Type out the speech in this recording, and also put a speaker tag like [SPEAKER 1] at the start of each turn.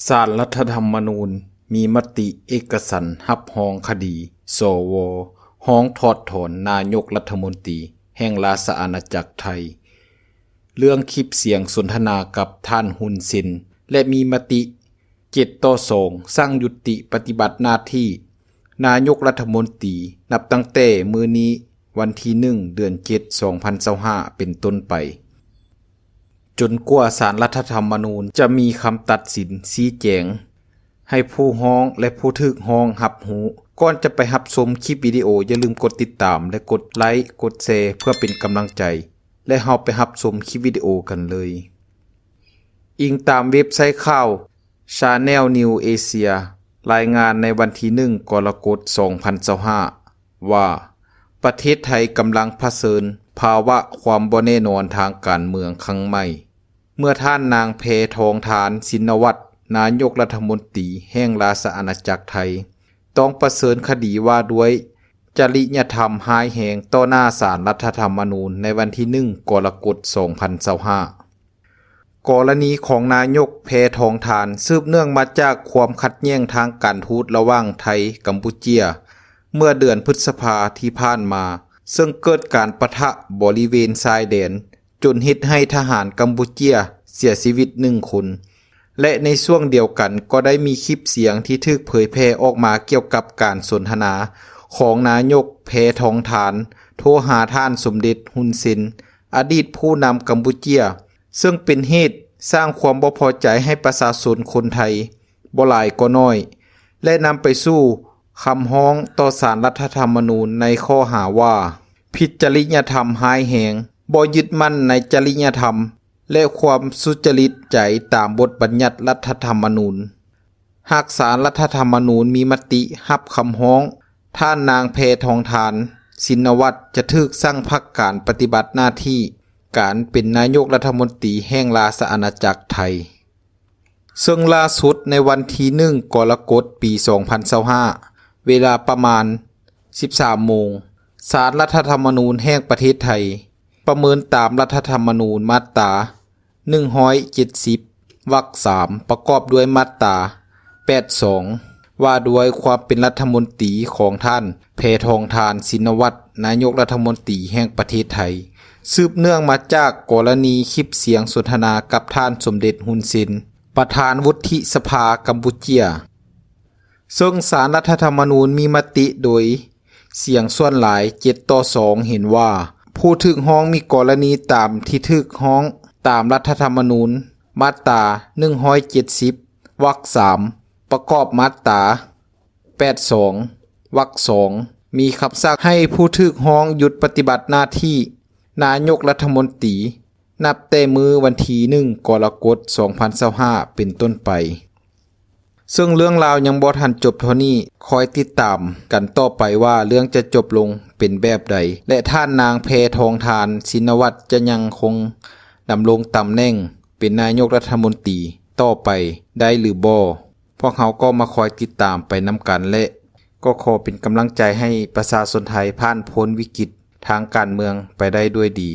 [SPEAKER 1] ศาลรัฐธรรมนูญมีมติเอกฉันท์รับรองคดี สว.ร้องถอดถอนนายกรัฐมนตรีแห่งราชอาณาจักรไทย เรื่องคลิปเสียงสนทนากับท่านฮุนเซนและมีมติ7-2สั่งยุติปฏิบัติหน้าที่นายกรัฐมนตรีนับตั้งแต่มื้อนี้วันที่1 เดือน 7 2025เป็นต้นไปจนกว่าศาลรัฐธรรมนูญจะมีคำตัดสินชี้แจงให้ผู้ร้องและผู้ถูกร้องรับรู้ก่อนจะไปรับชมคลิปวิดีโออย่าลืมกดติดตามและกดไลค์กดแชร์เพื่อเป็นกำลังใจและเราไปรับชมคลิปวิดีโอกันเลยอิงตามเว็บไซต์ข่าว Channel News Asia รายงานในวันที่1 กรกฎาคม 2025ว่าประเทศไทยกำลังเผชิญภาวะความบ่แน่นอนทางการเมืองครั้งใหม่เมื่อท่านนางแพทองธารชินวัตรนายกรัฐมนตรีแห่งราชอาณาจักรไทยต้องเผชิญคดีว่าด้วยจริยธรรมร้ายแรงต่อหน้าศาลรัฐธรรมนูญในวันที่1 กรกฎาคม 2025กรณีของนายกแพทองธารสืบเนื่องมาจากความขัดแย้งทางการทูตระหว่างไทยกัมพูเชียเมื่อเดือนพฤษภาที่ผ่านมาซึ่งเกิดการปะทะบริเวณชายแดนจนเฮ็ดให้ทหารกัมพูเชียเสียชีวิต1 คนและในช่วงเดียวกันก็ได้มีคลิปเสียงที่ถูกเผยแพร่ออกมาเกี่ยวกับการสนทนาของนายกแพทองธารโทรหาท่านสมเด็จฮุนเซนอดีตผู้นำกัมพูเชียซึ่งเป็นเหตุสร้างความบ่พอใจให้ประชาชนคนไทยบ่หลายก็น้อยและนำไปสู่คำร้องต่อศาลรัฐธรรมนูญในข้อหาว่าผิดจริยธรรมร้ายแรงบ่ยึดมั่นในจริยธรรมและความสุจริตใจตามบทบัญญัติรัฐธรรมนูญหากศาลรัฐธรรมนูญมีมติรับคำร้องท่านนางแพทองธารชินวัตรจะถูกสั่งพักการปฏิบัติหน้าที่การเป็นนายกรัฐมนตรีแห่งราชอาณาจักรไทยซึ่งล่าสุดในวันที่1 กรกฎาคม ปี 2025เวลาประมาณ 13 โมงศาลรัฐธรรมนูญแห่งประเทศไทยประเมินตามรัฐธรรมนูญมาตรา 170 วรรค 3 ประกอบด้วยมาตรา 82 ว่าด้วยความเป็นรัฐมนตรีของท่านแพทองธารชินวัตรนายกรัฐมนตรีแห่งประเทศไทยสืบเนื่องมาจากกรณีคลิปเสียงสนทนากับท่านสมเด็จฮุนเซนประธานวุฒิสภากัมพูเชียซึ่งศาลรัฐธรรมนูญมีมติโดยเสียงส่วนหลาย7-2เห็นว่าผู้ถูกร้องมีกรณีตามที่ถูกร้องตามรัฐธรรมนูญมาตรา170 วรรค 3 ประกอบมาตรา 82 วรรค 2 มีคำสั่งให้ผู้ถูกร้องหยุดปฏิบัติหน้าที่นายกรัฐมนตรีนับแต่มื้อวันที่1 กรกฎาคม 2025เป็นต้นไปซึ่งเรื่องราวยังบ่ทันจบเท่านี้คอยติดตามกันต่อไปว่าเรื่องจะจบลงเป็นแบบใดและท่านนางแพทองธารชินวัตรจะยังคงดำรงตำแหน่งเป็นนายกรัฐมนตรีต่อไปได้หรือบ่พวกเขาก็มาคอยติดตามไปนำกันและก็ขอเป็นกำลังใจให้ประชาชนไทยผ่านพ้นวิกฤตทางการเมืองไปได้ด้วยดี